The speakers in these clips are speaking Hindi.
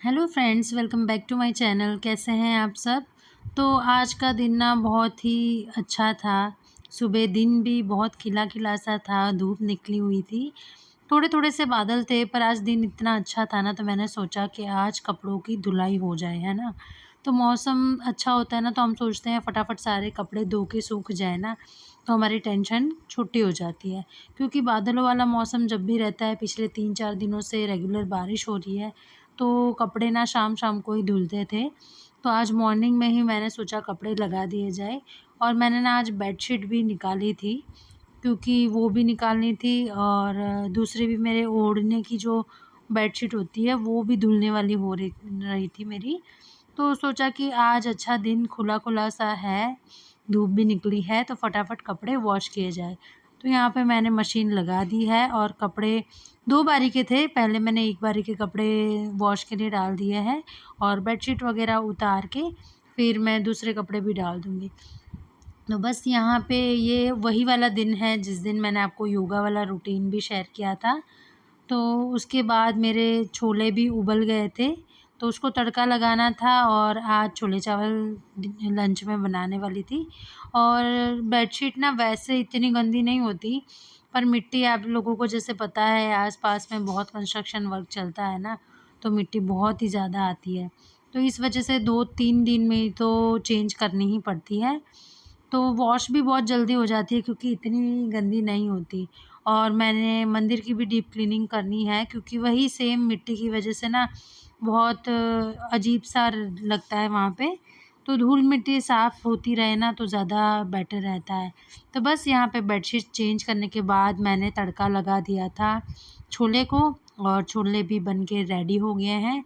Hello friends, welcome back to my channel. कैसे हैं आप सब। तो आज का दिन ना बहुत ही अच्छा था। सुबह दिन भी बहुत खिला खिला सा था, धूप निकली हुई थी। थोड़े थोड़े से बादल थे, पर आज दिन इतना अच्छा था ना, तो मैंने सोचा कि आज कपड़ों की धुलाई हो जाए, है ना। तो मौसम अच्छा होता है ना, तो हम सोचते हैं फटाफट सारे कपड़े धो के सूख जाए ना, तो हमारी टेंशन छुट्टी हो जाती है। क्योंकि बादलों वाला मौसम जब भी रहता है, पिछले 3-4 दिनों से रेगुलर बारिश हो रही है, तो कपड़े ना शाम शाम को ही धुलते थे। तो आज मॉर्निंग में ही मैंने सोचा कपड़े लगा दिए जाए, और मैंने ना आज बेडशीट भी निकाली थी, क्योंकि वो भी निकालनी थी, और दूसरी भी मेरे ओढ़ने की जो बेडशीट होती है वो भी धुलने वाली हो रही रही थी मेरी। तो सोचा कि आज अच्छा दिन खुला-खुला सा है, धूप भी निकली है, तो फटाफट कपड़े वॉश किए जाए। तो यहाँ पे मैंने मशीन लगा दी है, और कपड़े 2 बारी के थे, पहले मैंने 1 बारी के कपड़े वॉश के लिए डाल दिए हैं, और बेडशीट वग़ैरह उतार के फिर मैं दूसरे कपड़े भी डाल दूँगी। तो बस यहाँ पे ये वही वाला दिन है जिस दिन मैंने आपको योगा वाला रूटीन भी शेयर किया था। तो उसके बाद मेरे छोले भी उबल गए थे, तो उसको तड़का लगाना था, और आज छोले-चावल लंच में बनाने वाली थी। और बेडशीट ना वैसे इतनी गंदी नहीं होती, पर मिट्टी आप लोगों को जैसे पता है आस-पास में बहुत कंस्ट्रक्शन वर्क चलता है ना, तो मिट्टी बहुत ही ज़्यादा आती है। तो इस वजह से 2-3 दिन में ही तो चेंज करनी ही पड़ती है। तो वॉश भी बहुत जल्दी हो जाती है, क्योंकि इतनी गंदी नहीं होती। और मैंने मंदिर की भी डीप क्लीनिंग करनी है, क्योंकि वही सेम मिट्टी की वजह से ना बहुत अजीब-सा लगता है वहाँ पे। तो धूल-मिट्टी साफ़ होती रहे ना, तो ज़्यादा बेटर रहता है। तो बस यहाँ पे बेडशीट चेंज करने के बाद मैंने तड़का लगा दिया था छोले को, और छोले भी बन के रेडी हो गए हैं।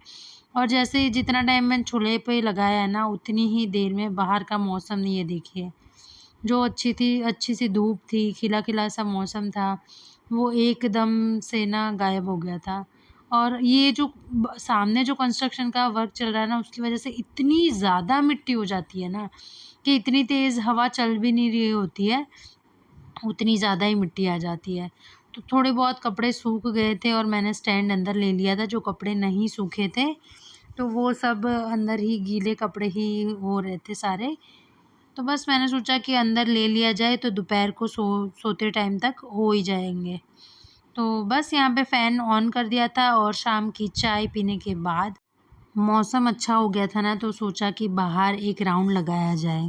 और जैसे ही जितना टाइम मैंने छोले पे लगाया है ना, उतनी ही देर में बाहर का मौसम ये देखिए, जो अच्छी-सी धूप थी, खिला-खिला सा मौसम था, वो एकदम से ना गायब हो गया था। और ये जो सामने जो कंस्ट्रक्शन का वर्क चल रहा है ना, उसकी वज़ह से इतनी ज़्यादा मिट्टी हो जाती है ना, कि इतनी तेज़ हवा चल भी नहीं रही होती है, उतनी ज़्यादा ही मिट्टी आ जाती है। तो थोड़े बहुत कपड़े सूख गए थे, और मैंने स्टैंड अंदर ले लिया था। जो कपड़े नहीं सूखे थे, तो वो सब अंदर ही गीले कपड़े ही हो रहे थे सारे। तो बस मैंने सोचा कि अंदर ले लिया जाए, तो दोपहर को सोते टाइम तक हो ही जाएँगे। तो बस यहाँ पे फ़ैन ऑन कर दिया था, और शाम की चाय पीने के बाद मौसम अच्छा हो गया था ना, तो सोचा कि बाहर एक राउंड लगाया जाए।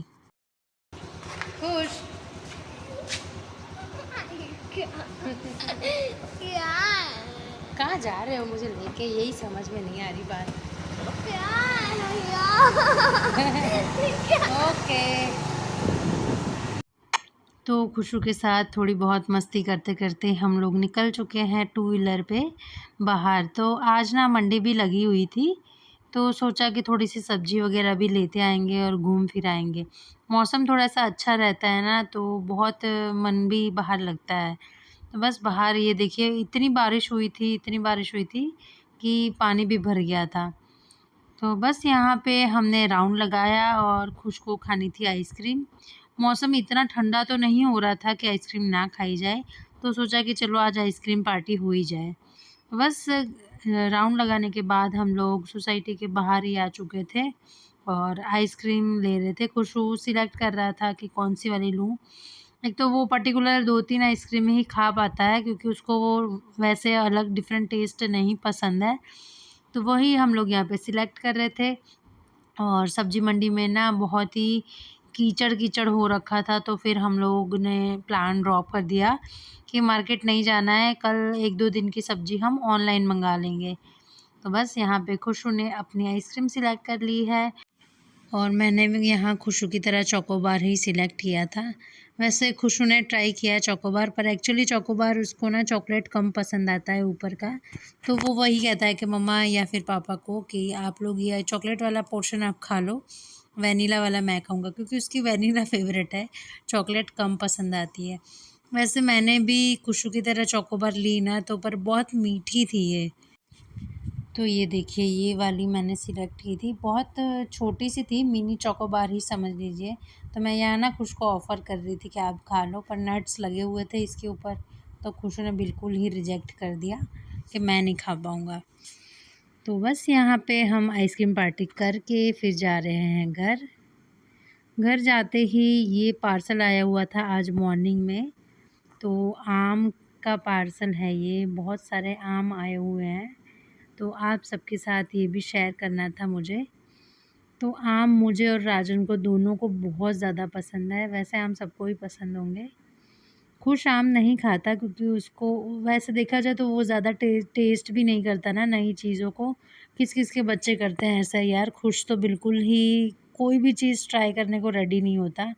खुश। क्या कहाँ जा रहे हो मुझे लेके, यही समझ में नहीं आ रही बात। ओके। तो खुशू के साथ थोड़ी बहुत मस्ती करते-करते हम लोग निकल चुके हैं टू व्हीलर पे बाहर। तो आज ना मंडी भी लगी हुई थी, तो सोचा कि थोड़ी-सी सब्ज़ी वग़ैरह भी लेते आएँगे और घूम फिर आएँगे। मौसम थोड़ा-सा अच्छा रहता है ना, तो बहुत मन भी बाहर लगता है। तो बस बाहर ये देखिए, इतनी बारिश हुई थी कि पानी भी भर गया था। तो बस यहाँ पे हमने राउंड लगाया, और खुश को खानी थी आइसक्रीम। मौसम इतना ठंडा तो नहीं हो रहा था कि आइसक्रीम ना खाई जाए, तो सोचा कि चलो आज आइसक्रीम पार्टी हो ही जाए। बस राउंड लगाने के बाद हम लोग सोसाइटी के बाहर ही आ चुके थे, और आइसक्रीम ले रहे थे। खुशबू सिलेक्ट कर रहा था कि कौन-सी वाली लूँ। एक तो वो पर्टिकुलर 2-3 आइसक्रीम ही खा पाता है, क्योंकि उसको वो वैसे अलग डिफ़रेंट टेस्ट नहीं पसंद है। तो वही हम लोग यहाँ पे सिलेक्ट कर रहे थे। और सब्ज़ी मंडी में ना बहुत ही कीचड़-कीचड़ हो रखा था, तो फिर हम लोग ने प्लान ड्रॉप कर दिया कि मार्केट नहीं जाना है, कल 1-2 दिन की सब्ज़ी हम ऑनलाइन मँगा लेंगे। तो बस यहाँ पे खुशू ने अपनी आइसक्रीम सिलेक्ट कर ली है, और मैंने भी यहाँ खुशू की तरह चोकोबार ही सिलेक्ट किया था। वैसे खुशू ने ट्राई किया है चोकोबार, पर एक्चुअली चोकोबार उसको ना चॉकलेट कम पसंद आता है ऊपर का। तो वो वही कहता है कि मम्मा या फिर पापा को कि आप लोग ये चॉकलेट वाला पोर्शन आप खा लो, वैनिला वाला मैं खाऊँगा, क्योंकि उसकी वैनिला फ़ेवरेट है, चॉकलेट कम पसंद आती है। वैसे मैंने भी खुशू की तरह चोकोबार ली ना, तो पर बहुत मीठी थी ये। तो ये देखिए, ये वाली मैंने सिलेक्ट की थी, बहुत छोटी-सी थी, मिनी चोकोबार ही समझ लीजिए। तो मैं यहाँ ना खुश को ऑफ़र कर रही थी कि आप खा लो, पर नट्स लगे हुए थे इसके ऊपर, तो खुशू ने बिल्कुल ही रिजेक्ट कर दिया कि मैं नहीं खा पाऊँगा। तो बस यहाँ पे हम आइसक्रीम पार्टी करके फिर जा रहे हैं घर। घर जाते ही ये पार्सल आया हुआ था आज मॉर्निंग में। तो आम का पार्सल है ये, बहुत सारे आम आए हुए हैं। तो आप सबके साथ ये भी शेयर करना था मुझे। तो आम मुझे और राजन को दोनों को बहुत ज़्यादा पसंद है। वैसे आम सबको ही पसंद होंगे। खुश आम नहीं खाता क्योंकि उसको वैसे देखा जाए तो वो ज़्यादा टेस्ट भी नहीं करता ना नई चीज़ों को। किस-किस के बच्चे करते हैं ऐसा यार, खुश तो बिल्कुल ही कोई भी चीज़ ट्राई करने को रेडी नहीं होता।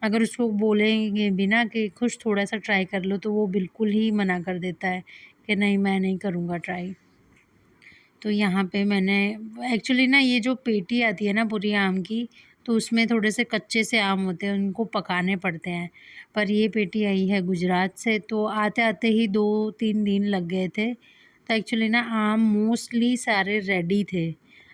अगर उसको बोलेंगे भी ना कि खुश थोड़ा-सा ट्राई कर लो तो वो बिल्कुल ही मना कर देता है कि नहीं मैं नहीं करूँगा ट्राई। तो यहाँ पे मैंने एक्चुअली ना ये जो पेटी आती है ना पूरी आम की, तो उसमें थोड़े से कच्चे से आम होते हैं, उनको पकाने पड़ते हैं। पर ये पेटी आई है गुजरात से, तो आते-आते ही 2-3 दिन लग गए थे। तो एक्चुअली ना आम मोस्टली सारे रेडी थे।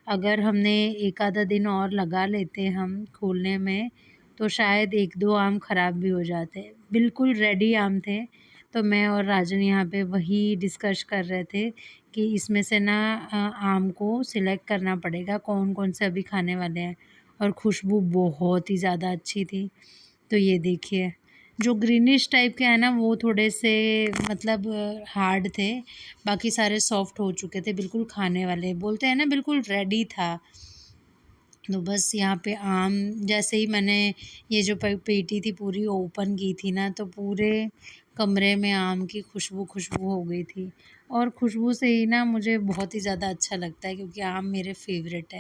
अगर हमने 1 आधा दिन और लगा लेते हम खोलने में, तो शायद 1-2 आम ख़राब भी हो जाते। बिल्कुल रेडी आम थे। तो मैं और राजन यहाँ पे वही डिस्कस कर रहे थे कि इसमें से ना आम को सिलेक्ट करना पड़ेगा कौन-कौन से अभी खाने वाले हैं। और खुशबू बहुत ही ज़्यादा अच्छी थी। तो ये देखिए, जो ग्रीनिश टाइप के हैं ना वो थोड़े से मतलब हार्ड थे, बाकी सारे सॉफ्ट हो चुके थे, बिल्कुल खाने वाले। बोलते हैं ना बिल्कुल रेडी था। तो बस यहाँ पे आम जैसे ही मैंने ये जो पेटी थी पूरी ओपन की थी ना, तो पूरे कमरे में आम की खुशबू हो गई थी। और खुशबू से ही ना मुझे बहुत ही ज़्यादा अच्छा लगता है क्योंकि आम मेरे फेवरेट है।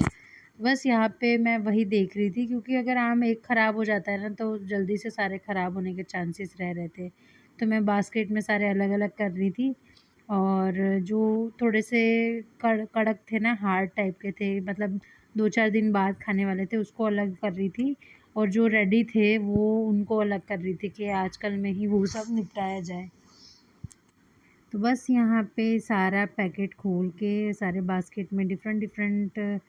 बस यहाँ पे मैं वही देख रही थी क्योंकि अगर आम एक ख़राब हो जाता है ना तो जल्दी से सारे ख़राब होने के चांसेस रह रहते। तो मैं बास्केट में सारे अलग-अलग कर रही थी। और जो थोड़े से कड़क थे ना, हार्ड टाइप के थे, मतलब 2-4 दिन बाद खाने वाले थे, उसको अलग कर रही थी। और जो रेडी थे वो उनको अलग कर रही थी कि आजकल में ही वो सब निपटाया जाए। तो बस यहाँ पे सारा पैकेट खोल के सारे बास्केट में डिफ़रेंट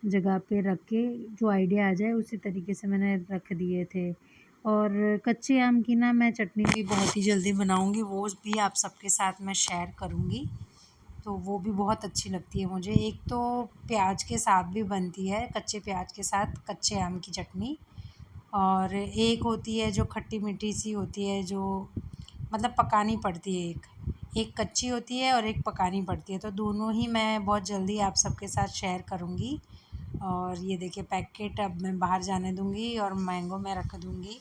जगह पे रख के जो आइडिया आ जाए उसी तरीके से मैंने रख दिए थे। और कच्चे आम की ना मैं चटनी भी बहुत ही जल्दी बनाऊँगी, वो भी आप सबके साथ मैं शेयर करूँगी। तो वो भी बहुत अच्छी लगती है मुझे। एक तो प्याज के साथ भी बनती है, कच्चे प्याज के साथ कच्चे आम की चटनी। और एक होती है जो खट्टी मीठी सी होती है, जो मतलब पकानी पड़ती है। एक कच्ची होती है और एक पकानी पड़ती है। तो दोनों ही मैं बहुत जल्दी आप सबके साथ शेयर करूँगी। और ये देखिए पैकेट अब मैं बाहर जाने दूँगी और मैंगो में रख दूँगी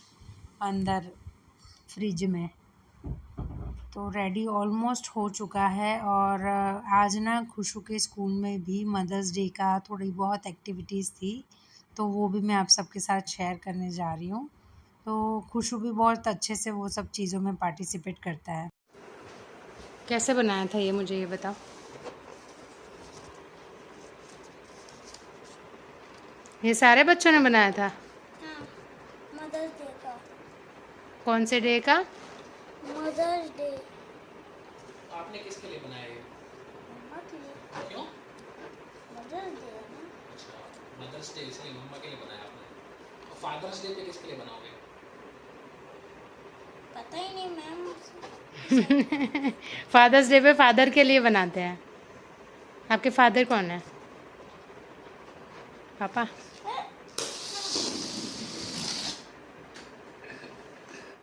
अंदर फ्रिज में। तो रेडी ऑलमोस्ट हो चुका है। और आज ना खुशू के स्कूल में भी मदर्स डे का थोड़ी बहुत एक्टिविटीज़ थी, तो वो भी मैं आप सबके साथ शेयर करने जा रही हूँ। तो खुशू भी बहुत अच्छे से वो सब चीज़ों में पार्टिसिपेट करता है। कैसे बनाया था ये, मुझे ये बताओ। ये सारे बच्चों ने बनाया था? हाँ, मदर्स डे का। कौन से डे का? Mother's day. आपने किसके लिए बनाया ये? मम्मा के लिए। क्यों? मदर्स डे है ना। अच्छा, मदर्स डे इसलिए मम्मा के लिए बनाया आपने। और फादर्स डे पे किसके लिए बनाओगे? पता ही नहीं मैम। फादर्स डे पे फादर के लिए बनाते हैं। आपके फादर कौन है? पापा?